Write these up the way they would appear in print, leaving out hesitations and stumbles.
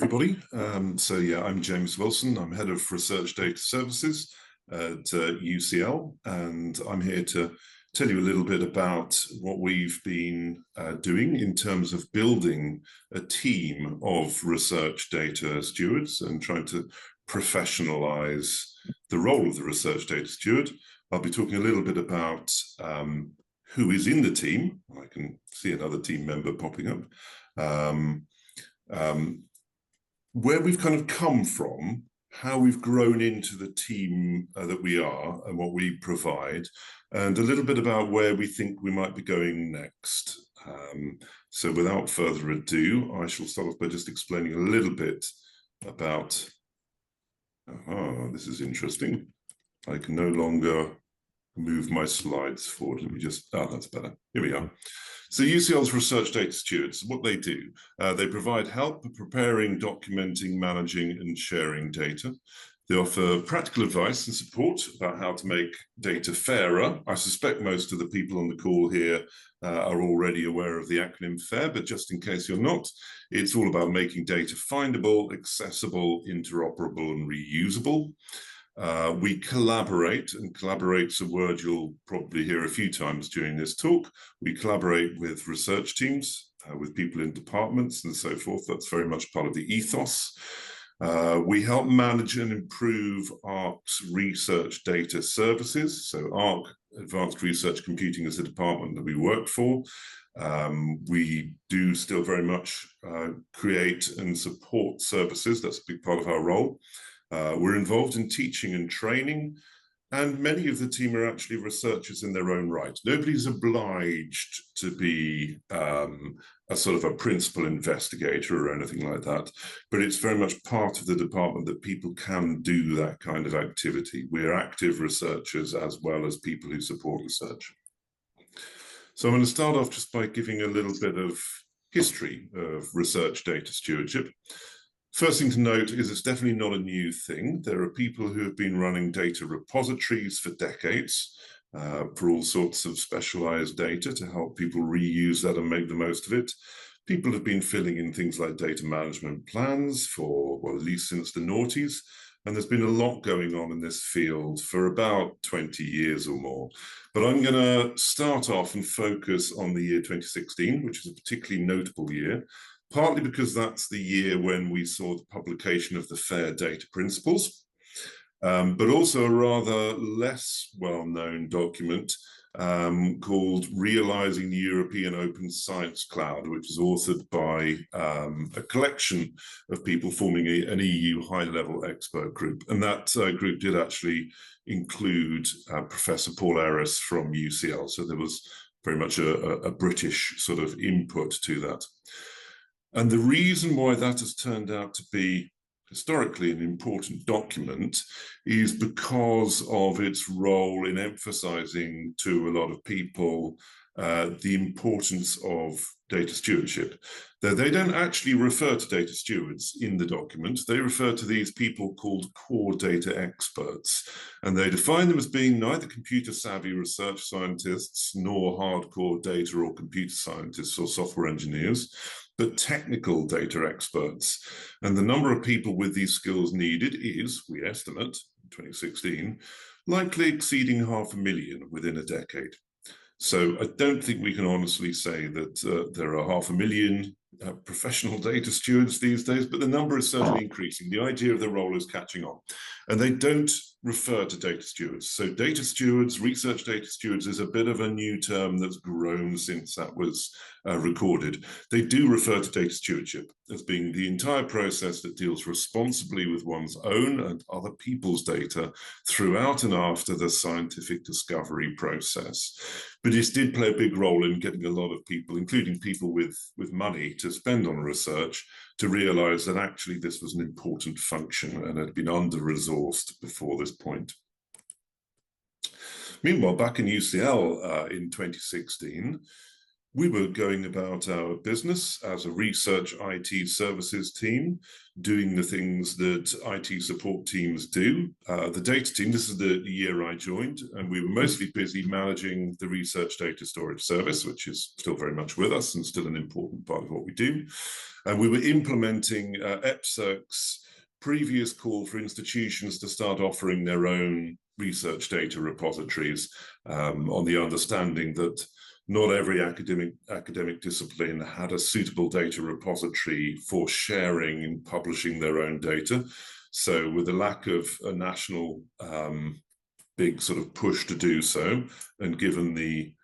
everybody. Yeah, I'm James Wilson. I'm Head of Research Data Services at UCL, and I'm here to tell you a little bit about what we've been doing in terms of building a team of research data stewards and trying to professionalize the role of the research data steward. I'll be talking a little bit about who is in the team. I can see another team member popping up. Where we've kind of come from, how we've grown into the team that we are and what we provide, and a little bit about where we think we might be going next. So without further ado, I shall start off by just explaining a little bit about, this is interesting. I can no longer move my slides forward. Let me just, that's better. Here we are. So UCL's Research Data Stewards, what they do, they provide help preparing, documenting, managing and sharing data. They offer practical advice and support about how to make data fairer. I suspect most of the people on the call here are already aware of the acronym FAIR, but just in case you're not, it's all about making data findable, accessible, interoperable and reusable. We collaborate, and collaborate's a word you'll probably hear a few times during this talk. We collaborate with research teams, with people in departments and so forth. That's very much part of the ethos. We help manage and improve ARC's research data services. So ARC, Advanced Research Computing, is the department that we work for. We do still very much create and support services. That's a big part of our role. We're involved in teaching and training, and many of the team are actually researchers in their own right. Nobody's obliged to be a sort of a principal investigator or anything like that, but it's very much part of the department that people can do that kind of activity. We're active researchers as well as people who support research. So I'm going to start off just by giving a little bit of history of research data stewardship. First thing to note is it's definitely not a new thing. There are people who have been running data repositories for decades for all sorts of specialized data to help people reuse that and make the most of it. People have been filling in things like data management plans for, well, at least since the noughties. And there's been a lot going on in this field for about 20 years or more. But I'm going to start off and focus on the year 2016, which is a particularly notable year. Partly because that's the year when we saw the publication of the FAIR data principles, but also a rather less well-known document called Realising the European Open Science Cloud, which is authored by a collection of people forming an EU high-level expert group. And that group did actually include Professor Paul Ellis from UCL. So there was very much a British sort of input to that. And the reason why that has turned out to be historically an important document is because of its role in emphasizing to a lot of people the importance of data stewardship. They don't actually refer to data stewards in the document. They refer to these people called core data experts, and they define them as being neither computer savvy research scientists nor hardcore data or computer scientists or software engineers, but technical data experts. And the number of people with these skills needed is, we estimate, in 2016, likely exceeding 500,000 within a decade. So I don't think we can honestly say that there are 500,000 professional data stewards these days, but the number is certainly increasing. The idea of the role is catching on. And they don't refer to data stewards. So data stewards, research data stewards, is a bit of a new term that's grown since that was recorded. They do refer to data stewardship as being the entire process that deals responsibly with one's own and other people's data throughout and after the scientific discovery process. But it did play a big role in getting a lot of people, including people with money to spend on research, to realize that actually this was an important function and had been under-resourced before this point. Meanwhile, back in UCL in 2016, we were going about our business as a research IT services team, doing the things that IT support teams do. The data team, this is the year I joined, and we were mostly busy managing the research data storage service, which is still very much with us and still an important part of what we do. And we were implementing EPSRC's previous call for institutions to start offering their own research data repositories, on the understanding that not every academic discipline had a suitable data repository for sharing and publishing their own data. So with the lack of a national big sort of push to do so, and given the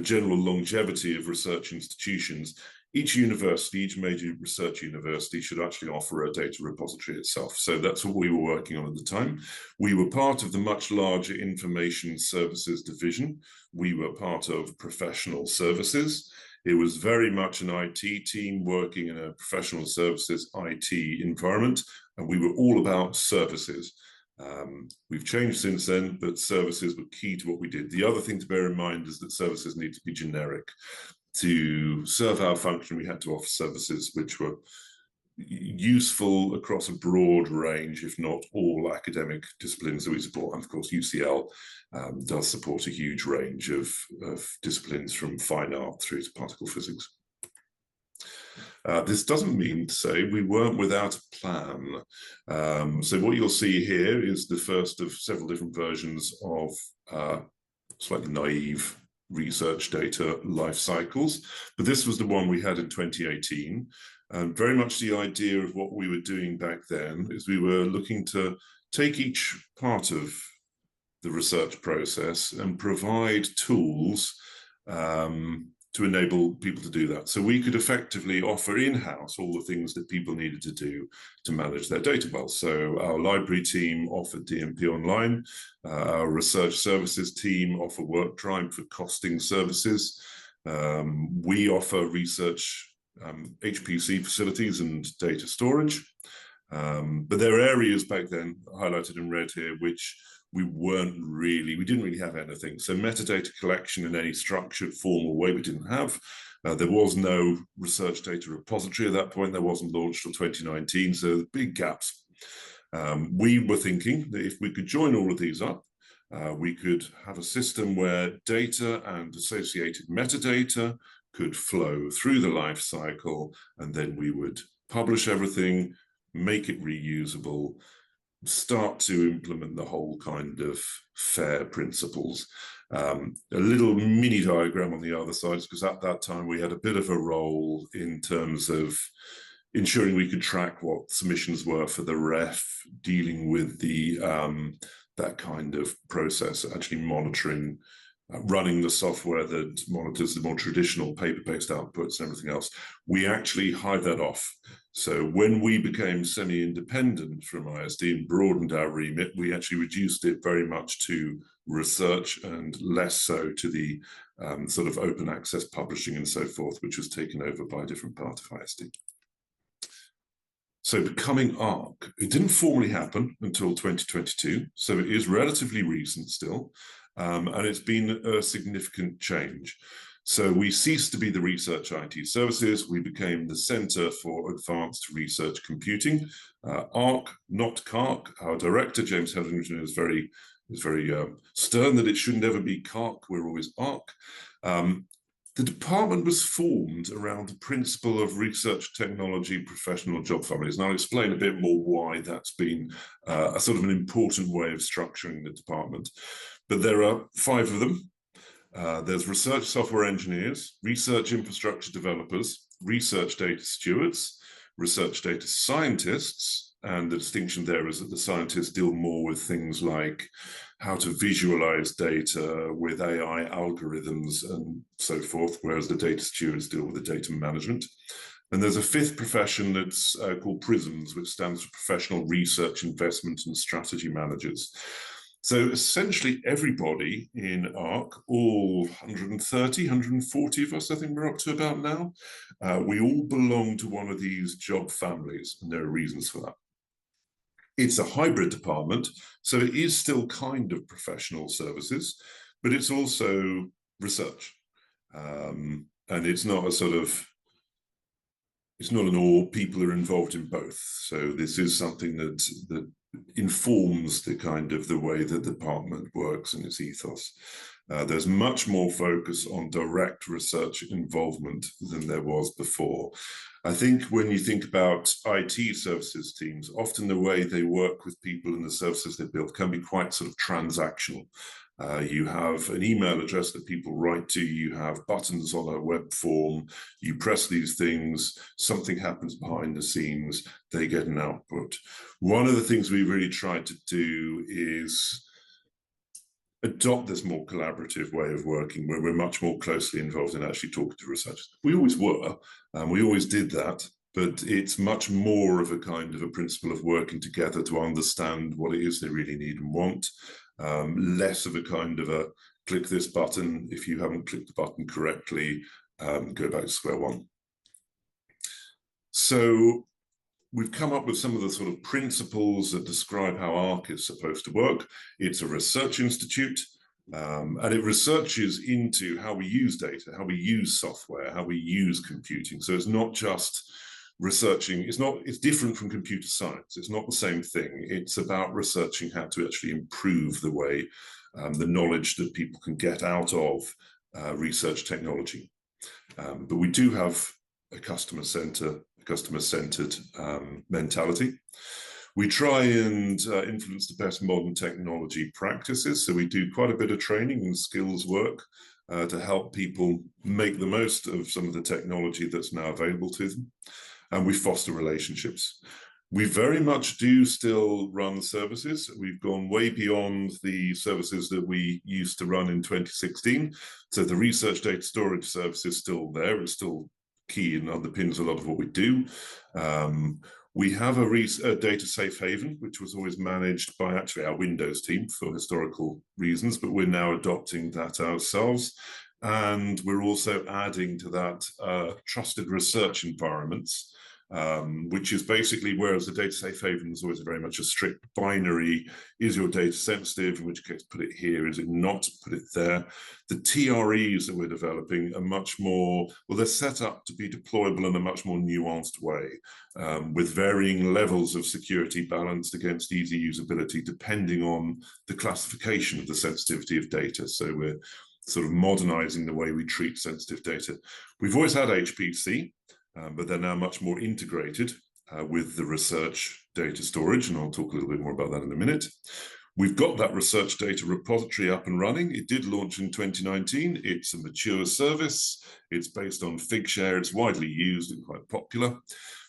general longevity of research institutions, each university, each major research university should actually offer a data repository itself. So that's what we were working on at the time. We were part of the much larger information services division. We were part of professional services. It was very much an IT team working in a professional services IT environment, and we were all about services. We've changed since then, but services were key to what we did. The other thing to bear in mind is that services need to be generic. To serve our function, we had to offer services which were useful across a broad range, if not all academic disciplines that we support. And of course, UCL does support a huge range of disciplines from fine art through to particle physics. This doesn't mean to say we weren't without a plan. So what you'll see here is the first of several different versions of slightly naive research data life cycles, but this was the one we had in 2018. And very much the idea of what we were doing back then is we were looking to take each part of the research process and provide tools to enable people to do that. So we could effectively offer in-house all the things that people needed to do to manage their data well. So our library team offered DMP Online, our research services team offer WorkTribe for costing services. We offer research HPC facilities and data storage. But there are areas back then, highlighted in red here, which we didn't really have anything. So metadata collection in any structured, formal way, we didn't have. There was no research data repository at that point. That wasn't launched until 2019, so big gaps. We were thinking that if we could join all of these up, we could have a system where data and associated metadata could flow through the life cycle, and then we would publish everything, make it reusable, start to implement the whole kind of FAIR principles. A little mini diagram on the other side, because at that time we had a bit of a role in terms of ensuring we could track what submissions were for the ref, dealing with the that kind of process, actually monitoring, running the software that monitors the more traditional paper-based outputs and everything else. We actually hived that off. So when we became semi-independent from ISD and broadened our remit, we actually reduced it very much to research and less so to the sort of open access publishing and so forth, which was taken over by a different part of ISD. So becoming ARC, it didn't formally happen until 2022, so it is relatively recent still, and it's been a significant change. So we ceased to be the research IT services. We became the Center for Advanced Research Computing. ARC, not CARC. Our director, James Hetherington, is very stern that it should never be CARC. We're always ARC. The department was formed around the principle of research technology professional job families. And I'll explain a bit more why that's been a sort of an important way of structuring the department. But there are 5 of them. There's research software engineers, research infrastructure developers, research data stewards, research data scientists, and the distinction there is that the scientists deal more with things like how to visualize data with AI algorithms and so forth, whereas the data stewards deal with the data management. And there's a 5th profession that's called PRISMs, which stands for Professional Research Investment and Strategy Managers. So essentially everybody in ARC, all 130, 140 of us, I think we're up to about now, we all belong to one of these job families, and there are reasons for that. It's a hybrid department, so it is still kind of professional services, but it's also research. And it's not a sort of, it's not an all, people are involved in both. So this is something that informs the kind of the way that the department works and its ethos. There's much more focus on direct research involvement than there was before. I think when you think about IT services teams, often the way they work with people and the services they build can be quite sort of transactional. You have an email address that people write to, you have buttons on a web form, you press these things, something happens behind the scenes, they get an output. One of the things we really tried to do is adopt this more collaborative way of working where we're much more closely involved in actually talking to researchers. We always were, we always did that, but it's much more of a kind of a principle of working together to understand what it is they really need and want. Less of a kind of a click this button, if you haven't clicked the button correctly, go back to square one. So we've come up with some of the sort of principles that describe how ARC is supposed to work. It's a research institute, and it researches into how we use data, how we use software, how we use computing. So it's not just researching, it's different from computer science. It's not the same thing. It's about researching how to actually improve the way, the knowledge that people can get out of research technology. But we do have a customer-centered mentality. We try and influence the best modern technology practices. So we do quite a bit of training and skills work to help people make the most of some of the technology that's now available to them. And we foster relationships. We very much do still run services. We've gone way beyond the services that we used to run in 2016. So the research data storage service is still there. It's still key and underpins a lot of what we do. We have a data safe haven, which was always managed by actually our Windows team for historical reasons, but we're now adopting that ourselves. And we're also adding to that trusted research environments, which is basically, whereas the data safe haven is always very much a strict binary, is your data sensitive, in which case put it here, is it not, put it there. The TREs that we're developing are much more, well, they're set up to be deployable in a much more nuanced way, with varying levels of security balanced against easy usability, depending on the classification of the sensitivity of data. So we're sort of modernizing the way we treat sensitive data. We've always had HPC, but they're now much more integrated with the research data storage, and I'll talk a little bit more about that in a minute. We've got that research data repository up and running. It did launch in 2019. It's a mature service. It's based on Figshare. It's widely used and quite popular.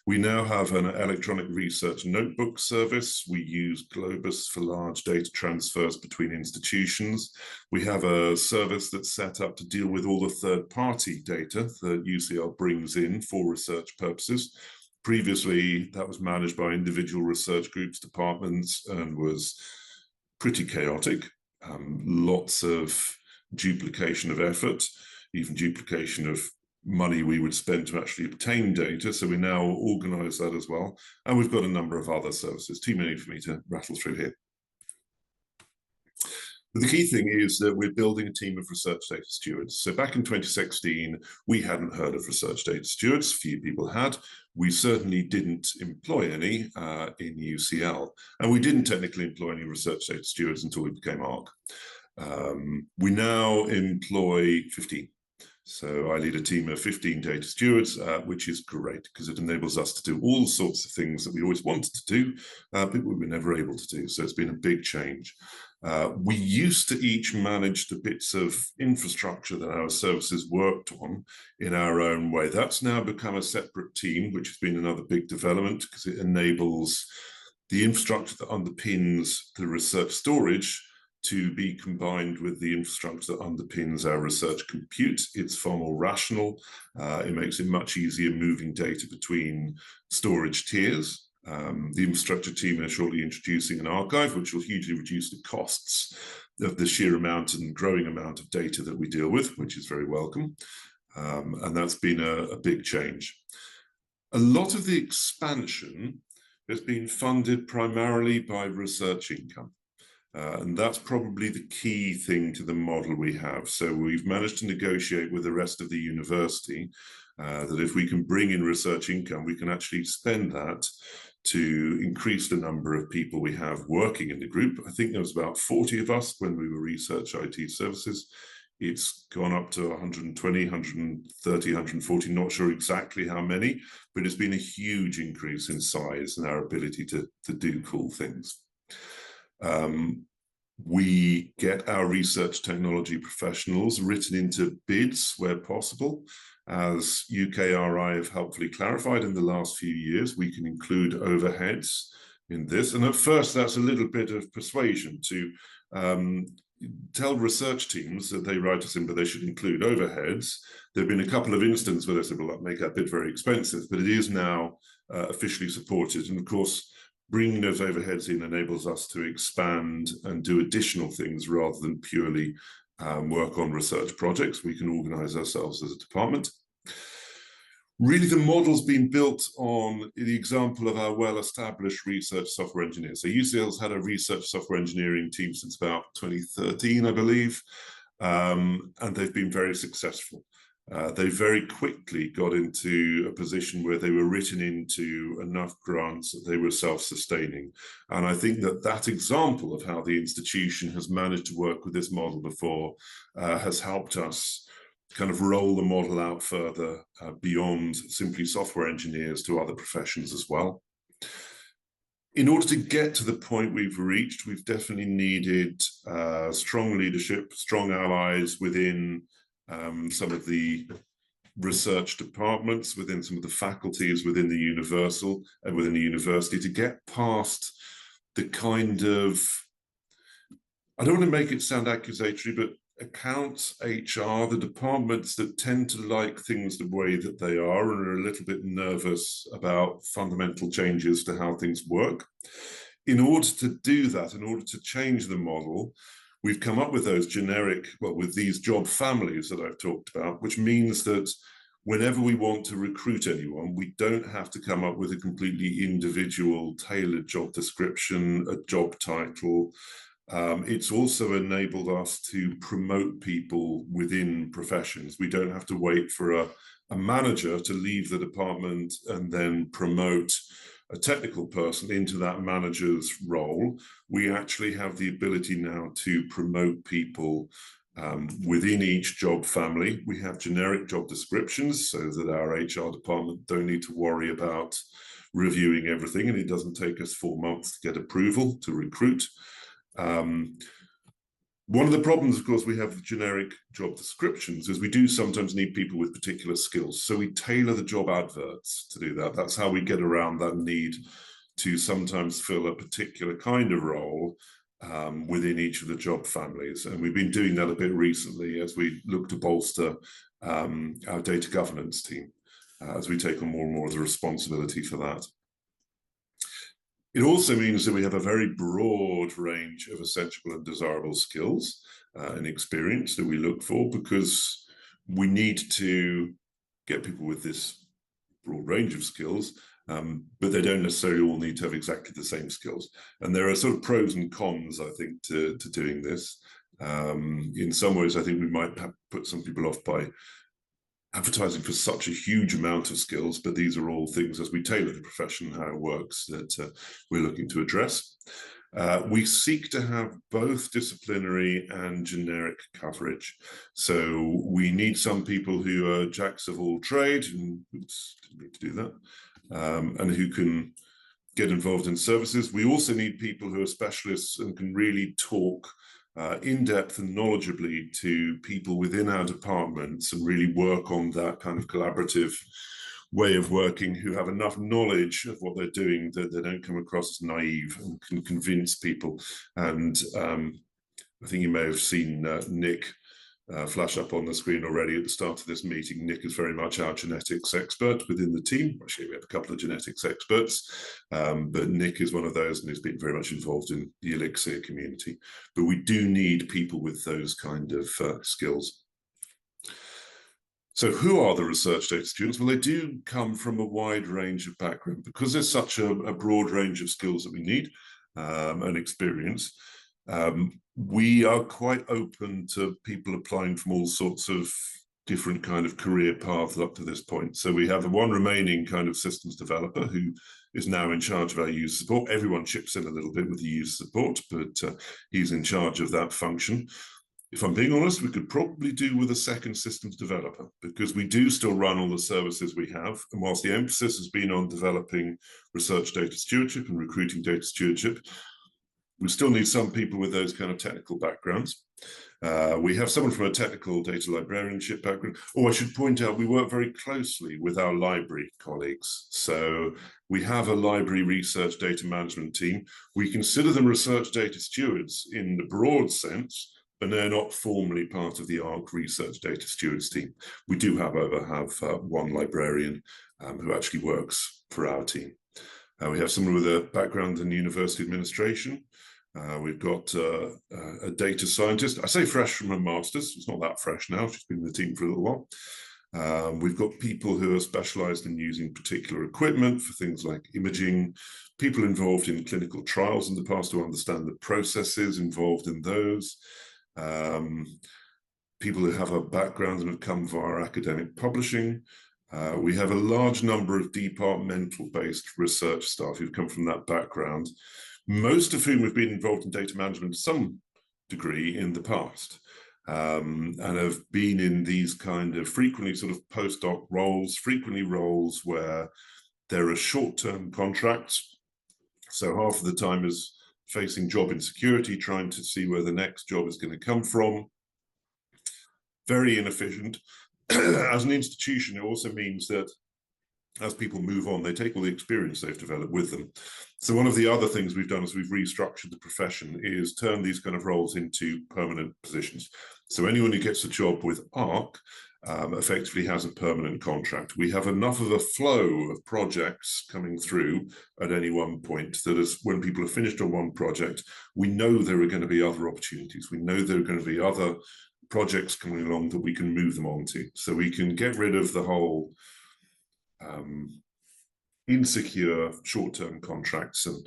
We now have an electronic research notebook service. We use Globus for large data transfers between institutions. We have a service that's set up to deal with all the third-party data that UCL brings in for research purposes. Previously, that was managed by individual research groups, departments, and was pretty chaotic. Lots of duplication of effort, even duplication of money we would spend to actually obtain data. So we now organize that as well. And we've got a number of other services, too many for me to rattle through here. But the key thing is that we're building a team of research data stewards. So back in 2016, we hadn't heard of research data stewards. Few people had. We certainly didn't employ any in UCL. And we didn't technically employ any research data stewards until we became ARC. We now employ 15. So I lead a team of 15 data stewards, which is great because it enables us to do all sorts of things that we always wanted to do, but we were never able to do. So it's been a big change. We used to each manage the bits of infrastructure that our services worked on in our own way. That's now become a separate team, which has been another big development because it enables the infrastructure that underpins the research storage to be combined with the infrastructure that underpins our research compute. It's far more rational. It makes it much easier moving data between storage tiers. The infrastructure team are shortly introducing an archive, which will hugely reduce the costs of the sheer amount and growing amount of data that we deal with, which is very welcome. And that's been a big change. A lot of the expansion has been funded primarily by research income. And that's probably the key thing to the model we have. So we've managed to negotiate with the rest of the university that if we can bring in research income, we can actually spend that to increase the number of people we have working in the group. I think there was about 40 of us when we were research IT services. It's gone up to 120, 130, 140, not sure exactly how many, but it's been a huge increase in size and our ability to do cool things. We get our research technology professionals written into bids where possible. As UKRI have helpfully clarified in the last few years, we can include overheads in this. And at first, that's a little bit of persuasion to tell research teams that they write us in, but they should include overheads. There have been a couple of instances where they said, well, that make that bid very expensive, but it is now officially supported. And of course, bringing those overheads in enables us to expand and do additional things rather than purely work on research projects. We can organize ourselves as a department. Really, the model's been built on the example of our well-established research software engineers. So UCL's had a research software engineering team since about 2013, I believe, and they've been very successful. They very quickly got into a position where they were written into enough grants that they were self-sustaining. And I think that that example of how the institution has managed to work with this model before has helped us kind of roll the model out further beyond simply software engineers to other professions as well. In order to get to the point we've reached, we've definitely needed strong leadership, strong allies within some of the research departments, within some of the faculties within the university to get past the kind of, I don't want to make it sound accusatory, but accounts, HR, the departments that tend to like things the way that they are and are a little bit nervous about fundamental changes to how things work. In order to do that, in order to change the model, we've come up with those generic, well, with these job families that I've talked about, which means that whenever we want to recruit anyone, we don't have to come up with a completely individual, tailored job description, a job title. It's also enabled us to promote people within professions. We don't have to wait for a manager to leave the department and then promote a technical person into that manager's role. We actually have the ability now to promote people within each job family. We have generic job descriptions so that our HR department don't need to worry about reviewing everything, and it doesn't take us 4 months to get approval to recruit. One of the problems, of course, we have with generic job descriptions is we do sometimes need people with particular skills. So we tailor the job adverts to do that. That's how we get around that need to sometimes fill a particular kind of role within each of the job families. And we've been doing that a bit recently as we look to bolster our data governance team as we take on more and more of the responsibility for that. It also means that we have a very broad range of essential and desirable skills and experience that we look for, because we need to get people with this broad range of skills, but they don't necessarily all need to have exactly the same skills. And there are sort of pros and cons, I think, to doing this. In some ways, I think we might have put some people off by advertising for such a huge amount of skills, but these are all things as we tailor the profession, how it works, that we're looking to address. We seek to have both disciplinary and generic coverage. So we need some people who are jacks of all trade, and oops, didn't mean to do that, and who can get involved in services. We also need people who are specialists and can really talk in-depth and knowledgeably to people within our departments and really work on that kind of collaborative way of working, who have enough knowledge of what they're doing that they don't come across as naive and can convince people. And I think you may have seen Nick flash up on the screen already at the start of this meeting. Nick is very much our genetics expert within the team. Actually, we have a couple of genetics experts, but Nick is one of those and has been very much involved in the ELIXIR community. But we do need people with those kind of skills. So who are the research data students? Well, they do come from a wide range of background, because there's such a broad range of skills that we need and experience. We are quite open to people applying from all sorts of different kind of career paths up to this point. So we have one remaining kind of systems developer who is now in charge of our user support. Everyone chips in a little bit with the user support, but he's in charge of that function. If I'm being honest, we could probably do with a second systems developer, because we do still run all the services we have. And whilst the emphasis has been on developing research data stewardship and recruiting data stewardship, we still need some people with those kind of technical backgrounds. We have someone from a technical data librarianship background. Oh, I should point out, we work very closely with our library colleagues. So we have a library research data management team. We consider them research data stewards in the broad sense, but they're not formally part of the ARC research data stewards team. We do, however, have one librarian who actually works for our team. We have someone with a background in university administration. We've got a data scientist. I say fresh from a master's. It's not that fresh now. She's been in the team for a little while. We've got people who are specialized in using particular equipment for things like imaging, people involved in clinical trials in the past who understand the processes involved in those, people who have a background and have come via academic publishing. We have a large number of departmental-based research staff who've come from that background, most of whom have been involved in data management to some degree in the past, and have been in these kind of frequently sort of postdoc roles, frequently roles where there are short-term contracts. So half of the time is facing job insecurity, trying to see where the next job is going to come from. Very inefficient. As an institution, it also means that as people move on, they take all the experience they've developed with them. So one of the other things we've done is we've restructured the profession, is turn these kind of roles into permanent positions. So anyone who gets a job with ARC effectively has a permanent contract. We have enough of a flow of projects coming through at any one point that is, when people are finished on one project, we know there are going to be other opportunities. We know there are going to be other projects coming along that we can move them on to. So we can get rid of the whole insecure short-term contracts and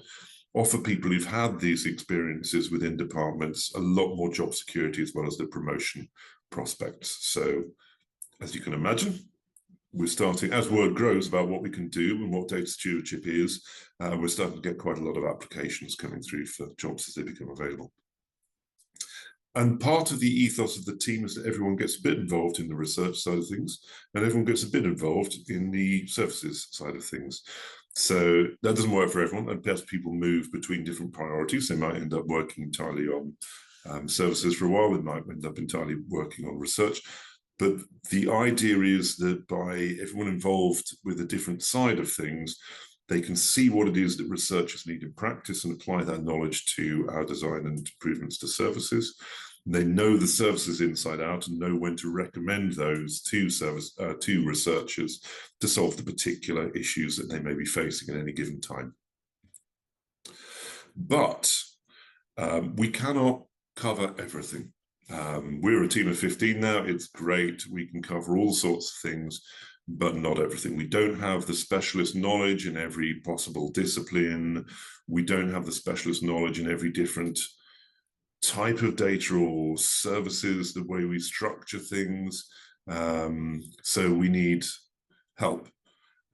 offer people who've had these experiences within departments a lot more job security as well as the promotion prospects. So as you can imagine, we're starting, as word grows about what we can do and what data stewardship is, we're starting to get quite a lot of applications coming through for jobs as they become available. And part of the ethos of the team is that everyone gets a bit involved in the research side of things, and everyone gets a bit involved in the services side of things. So that doesn't work for everyone, and perhaps people move between different priorities. They might end up working entirely on services for a while. They might end up entirely working on research. But the idea is that by everyone involved with a different side of things, they can see what it is that researchers need in practice and apply that knowledge to our design and improvements to services. They know the services inside out and know when to recommend those to researchers to solve the particular issues that they may be facing at any given time. But we cannot cover everything. We're a team of 15 now. It's great. We can cover all sorts of things, but not everything. We don't have the specialist knowledge in every possible discipline. We don't have the specialist knowledge in every different type of data or services, the way we structure things. So we need help.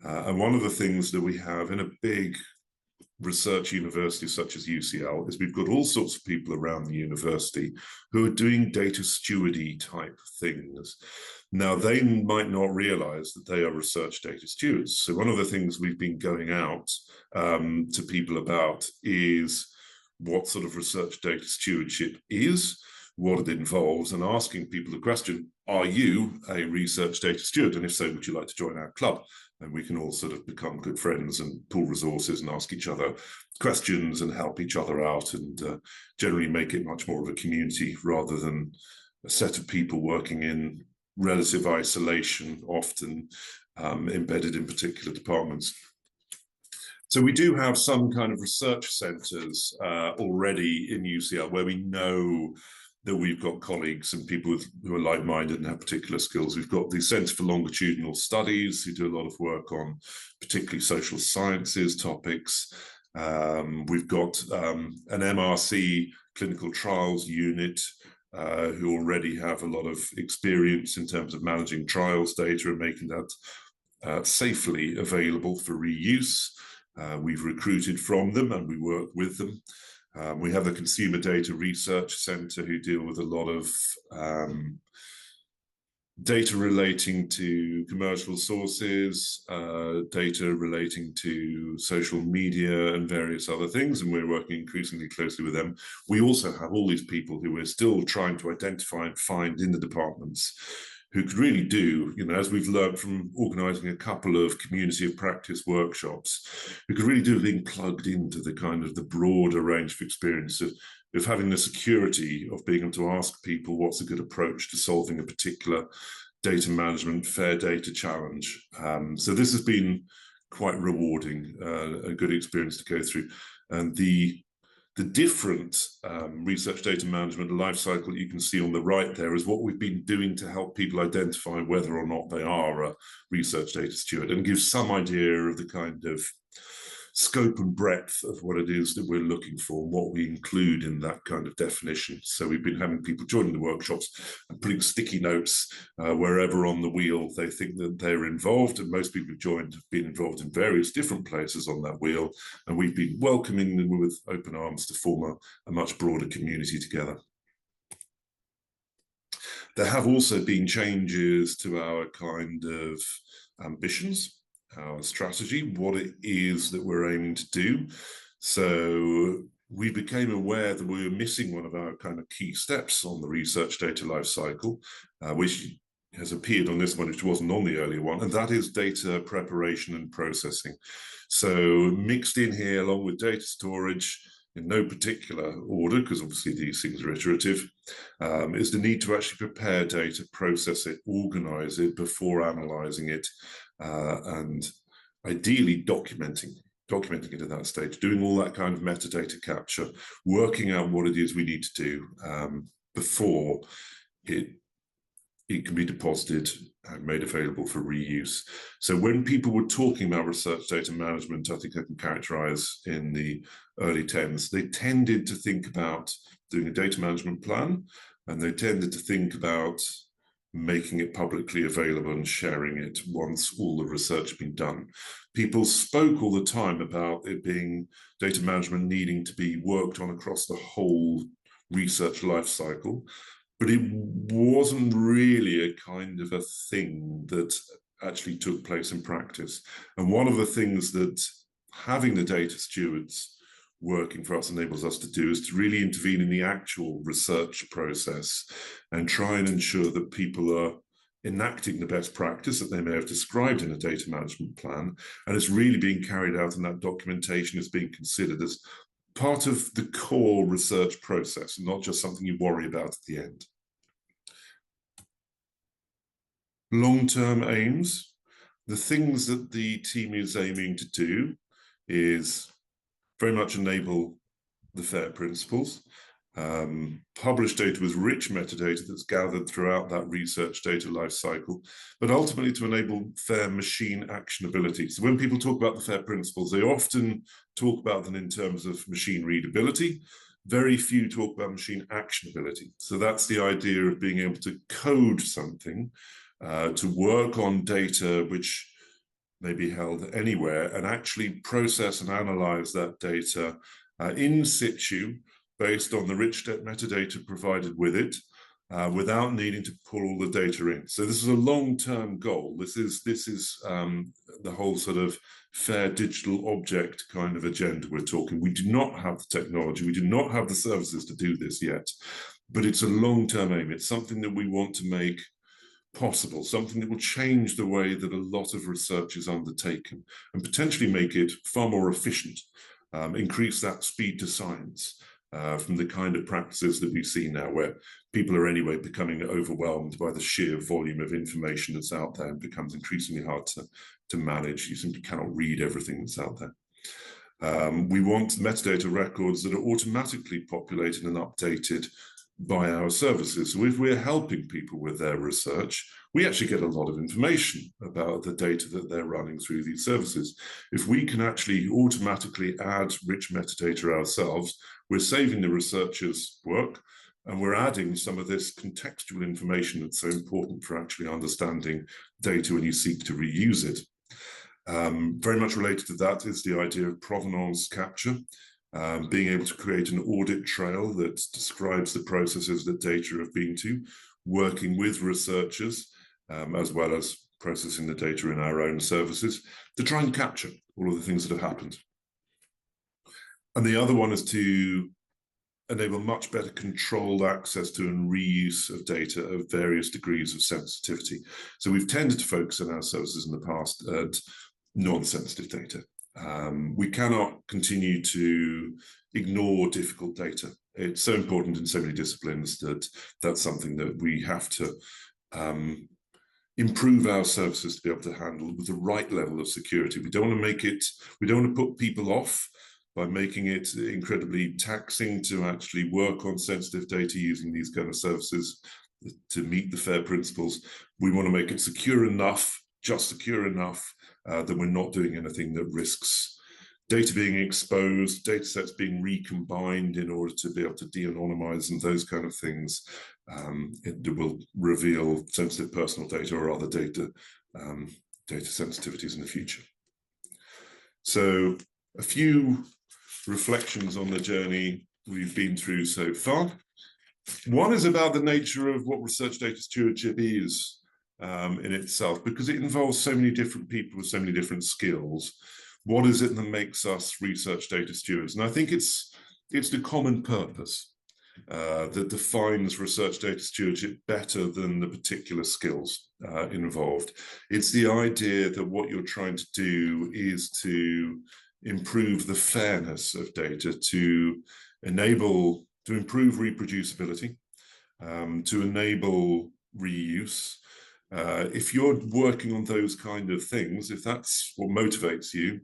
And one of the things that we have in a big research university such as UCL is we've got all sorts of people around the university who are doing data stewardy type things. Now, they might not realize that they are research data stewards. So one of the things we've been going out to people about is what sort of research data stewardship is, what it involves, and asking people the question, are you a research data steward? And if so, would you like to join our club? And we can all sort of become good friends and pool resources and ask each other questions and help each other out, and generally make it much more of a community rather than a set of people working in relative isolation, often embedded in particular departments. So we do have some kind of research centres already in UCL where we know that we've got colleagues and people who are like-minded and have particular skills. We've got the Centre for Longitudinal Studies, who do a lot of work on particularly social sciences topics. We've got an MRC clinical trials unit, who already have a lot of experience in terms of managing trials data and making that safely available for reuse. We've recruited from them and we work with them. We have the Consumer Data Research Centre, who deal with a lot of data relating to commercial sources, data relating to social media and various other things, and we're working increasingly closely with them. We also have all these people who we're still trying to identify and find in the departments who could really do, as we've learned from organising a couple of community of practice workshops, who could really do being plugged into the kind of the broader range of experience of having the security of being able to ask people what's a good approach to solving a particular data management fair data challenge. So this has been quite rewarding, a good experience to go through. And the different research data management lifecycle you can see on the right there is what we've been doing to help people identify whether or not they are a research data steward, and give some idea of the kind of scope and breadth of what it is that we're looking for and what we include in that kind of definition. So we've been having people joining the workshops and putting sticky notes wherever on the wheel they think that they're involved, and most people who've joined have been involved in various different places on that wheel, and we've been welcoming them with open arms to form a much broader community together. There have also been changes to our kind of ambitions, our strategy, what it is that we're aiming to do. So we became aware that we were missing one of our kind of key steps on the research data lifecycle, which has appeared on this one, which wasn't on the earlier one, and that is data preparation and processing. So mixed in here along with data storage, in no particular order, because obviously these things are iterative, is the need to actually prepare data, process it, organize it before analyzing it, and ideally documenting it at that stage, doing all that kind of metadata capture, working out what it is we need to do before it can be deposited and made available for reuse. So when people were talking about research data management, I think I can characterize in the early 10s, they tended to think about doing a data management plan, and they tended to think about making it publicly available and sharing it once all the research had been done. People spoke all the time about it being data management needing to be worked on across the whole research life cycle, but it wasn't really a kind of a thing that actually took place in practice. And one of the things that having the data stewards working for us enables us to do is to really intervene in the actual research process and try and ensure that people are enacting the best practice that they may have described in a data management plan, and it's really being carried out, and that documentation is being considered as part of the core research process, not just something you worry about at the end. Long-term aims. The things that the team is aiming to do is very much enable the FAIR principles, publish data with rich metadata that's gathered throughout that research data lifecycle, but ultimately to enable FAIR machine actionability. So when people talk about the FAIR principles, they often talk about them in terms of machine readability. Very few talk about machine actionability. So that's the idea of being able to code something to work on data which may be held anywhere and actually process and analyze that data in situ based on the rich metadata provided with it, without needing to pull all the data in. So this is a long-term goal. This is the whole sort of fair digital object kind of agenda we're talking. We do not have the technology, we do not have the services to do this yet, but it's a long-term aim. It's something that we want to make possible, something that will change the way that a lot of research is undertaken and potentially make it far more efficient, increase that speed to science from the kind of practices that we see now, where people are anyway becoming overwhelmed by the sheer volume of information that's out there and becomes increasingly hard to manage. You simply cannot read everything that's out there. We want metadata records that are automatically populated and updated by our services. So if we're helping people with their research, we actually get a lot of information about the data that they're running through these services. If we can actually automatically add rich metadata ourselves, we're saving the researchers work, and we're adding some of this contextual information that's so important for actually understanding data when you seek to reuse it. Very much related to that is the idea of provenance capture, being able to create an audit trail that describes the processes that data have been to, working with researchers, as well as processing the data in our own services to try and capture all of the things that have happened. And the other one is to enable much better controlled access to and reuse of data of various degrees of sensitivity. So we've tended to focus on our services in the past at non-sensitive data. We cannot continue to ignore difficult data. It's so important in so many disciplines that that's something that we have to improve our services to be able to handle with the right level of security. We don't want to put people off by making it incredibly taxing to actually work on sensitive data using these kind of services to meet the FAIR principles. We want to make it secure enough, just secure enough, that we're not doing anything that risks data being exposed, data sets being recombined in order to be able to de-anonymize and those kind of things. It will reveal sensitive personal data or other data sensitivities in the future. So a few reflections on the journey we've been through so far. One is about the nature of what research data stewardship is in itself, because it involves so many different people with so many different skills. What is it that makes us research data stewards? And I think it's the common purpose that defines research data stewardship better than the particular skills involved. It's the idea that what you're trying to do is to improve the fairness of data, to improve reproducibility, to enable reuse. If you're working on those kind of things, if that's what motivates you,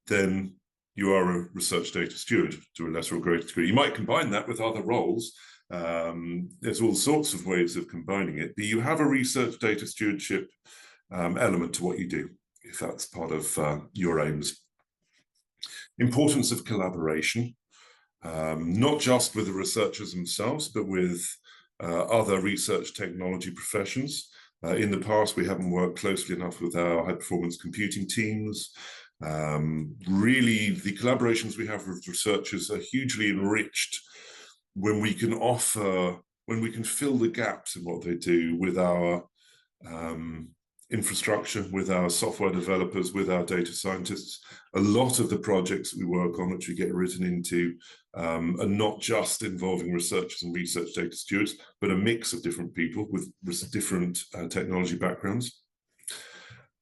then you are a research data steward to a lesser or greater degree. You might combine that with other roles. There's all sorts of ways of combining it, but you have a research data stewardship element to what you do, if that's part of your aims. Importance of collaboration, not just with the researchers themselves, but with other research technology professions. In the past, we haven't worked closely enough with our high-performance computing teams. Really, the collaborations we have with researchers are hugely enriched when we can fill the gaps in what they do with our infrastructure, with our software developers, with our data scientists. A lot of the projects that we work on, which we get written into, are not just involving researchers and research data stewards, but a mix of different people with different technology backgrounds.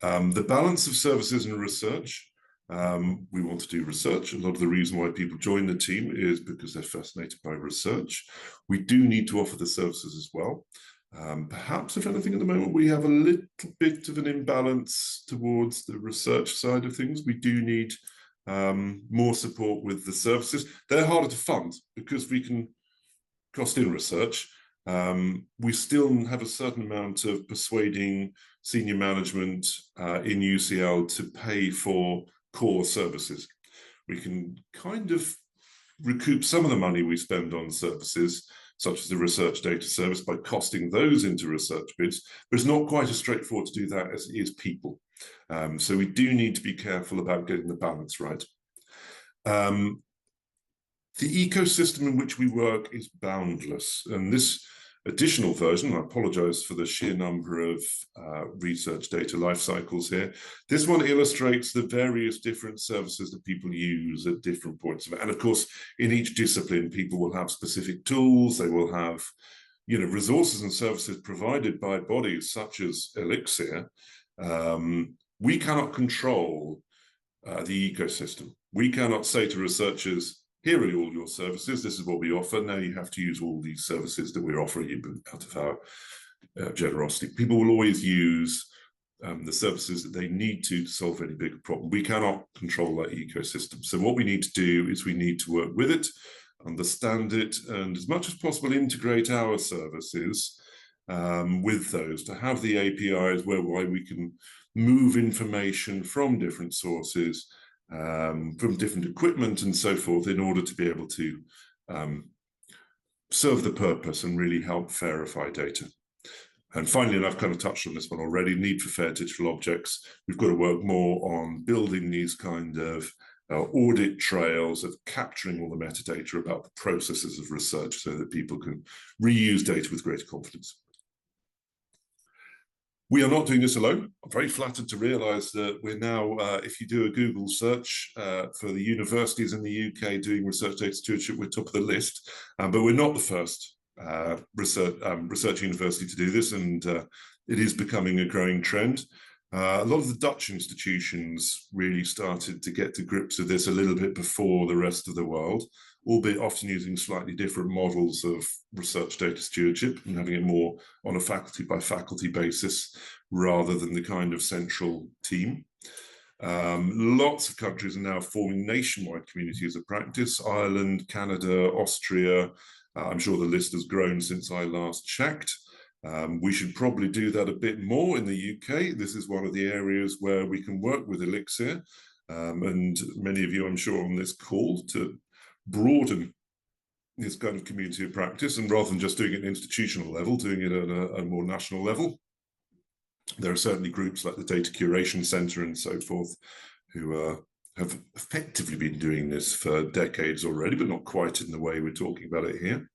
The balance of services and research. We want to do research. A lot of the reason why people join the team is because they're fascinated by research. We do need to offer the services as well. Perhaps, if anything, at the moment, we have a little bit of an imbalance towards the research side of things. We do need more support with the services. They're harder to fund because we can cost in research. We still have a certain amount of persuading senior management in UCL to pay for core services. We can kind of recoup some of the money we spend on services, such as the research data service, by costing those into research bids, but it's not quite as straightforward to do that as it is people. So we do need to be careful about getting the balance right. The ecosystem in which we work is boundless, and this additional version, I apologize for the sheer number of research data life cycles here. This one illustrates the various different services that people use at different points of it. And of course, in each discipline, people will have specific tools. They will have, resources and services provided by bodies such as ELIXIR. We cannot control the ecosystem. We cannot say to researchers, here are all your services, this is what we offer, now you have to use all these services that we're offering you out of our generosity. People will always use the services that they need to solve any bigger problem. We cannot control that ecosystem. So what we need to do is we need to work with it, understand it, and as much as possible integrate our services with those, to have the APIs whereby we can move information from different sources, from different equipment and so forth, in order to be able to serve the purpose and really help verify data. And finally, and I've kind of touched on this one already, need for fair digital objects. We've got to work more on building these kind of audit trails of capturing all the metadata about the processes of research so that people can reuse data with greater confidence. We are not doing this alone. I'm very flattered to realize that we're now, if you do a Google search for the universities in the UK doing research data stewardship, we're top of the list, but we're not the first research university to do this, and it is becoming a growing trend. A lot of the Dutch institutions really started to get to grips with this a little bit before the rest of the world, albeit often using slightly different models of research data stewardship and having it more on a faculty by faculty basis rather than the kind of central team. Lots of countries are now forming nationwide communities of practice: Ireland, Canada, Austria. I'm sure the list has grown since I last checked. We should probably do that a bit more in the UK. This is one of the areas where we can work with ELIXIR, and many of you, I'm sure, on this call, to broaden this kind of community of practice, and rather than just doing it at an institutional level, doing it at a more national level. There are certainly groups like the Data Curation Centre and so forth who have effectively been doing this for decades already, but not quite in the way we're talking about it here.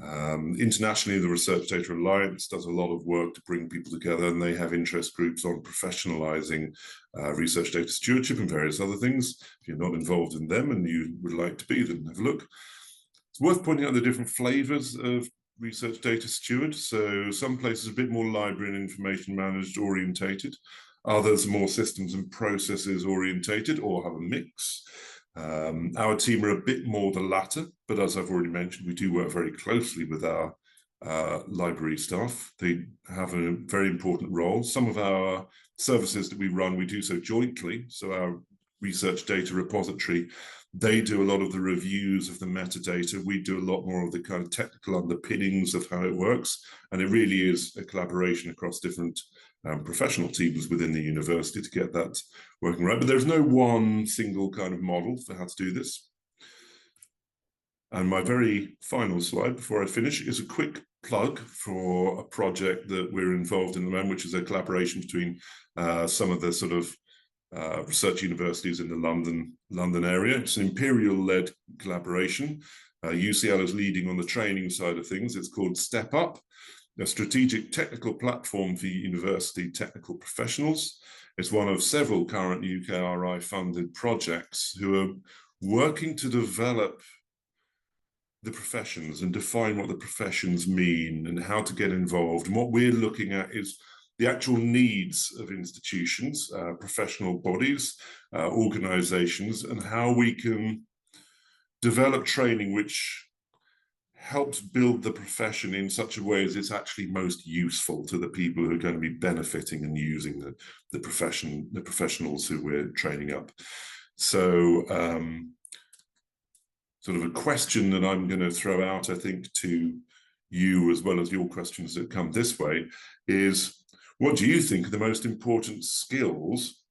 Internationally, the Research Data Alliance does a lot of work to bring people together, and they have interest groups on professionalizing research data stewardship and various other things. If you're not involved in them and you would like to be, then have a look. It's worth pointing out the different flavors of research data steward. So some places a bit more library and information managed orientated, others more systems and processes orientated, or have a mix. Our team are a bit more the latter, but as I've already mentioned, we do work very closely with our library staff. They have a very important role. Some of our services that we run, we do so jointly. So our research data repository, they do a lot of the reviews of the metadata. We do a lot more of the kind of technical underpinnings of how it works. And it really is a collaboration across different professional teams within the university to get that working right. But there's no one single kind of model for how to do this. And my very final slide before I finish is a quick plug for a project that we're involved in at the moment, which is a collaboration between some of the sort of research universities in the London area. It's an Imperial-led collaboration. UCL is leading on the training side of things. It's called Step Up, a strategic technical platform for university technical professionals. It's one of several current UKRI funded projects who are working to develop the professions and define what the professions mean and how to get involved. And what we're looking at is the actual needs of institutions, professional bodies, organizations, and how we can develop training which helps build the profession in such a way as it's actually most useful to the people who are going to be benefiting and using the professionals who we're training up. So sort of a question that I'm going to throw out, I think, to you as well as your questions that come this way is, what do you think are the most important skills,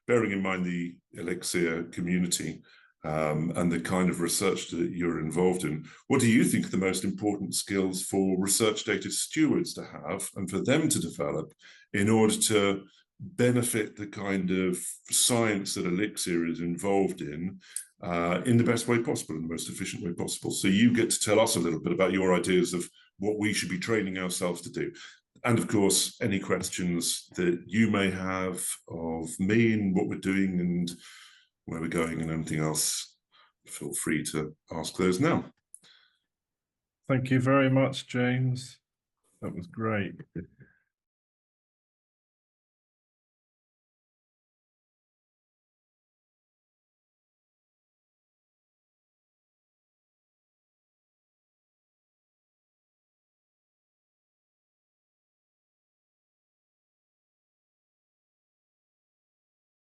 bearing in mind the ELIXIR community and the kind of research that you're involved in, what do you think are the most important skills for research data stewards to have and for them to develop in order to benefit the kind of science that ELIXIR is involved in the best way possible, in the most efficient way possible? So you get to tell us a little bit about your ideas of what we should be training ourselves to do. And of course, any questions that you may have of me and what we're doing and where we're going and anything else, feel free to ask those now. Thank you very much, James. That was great.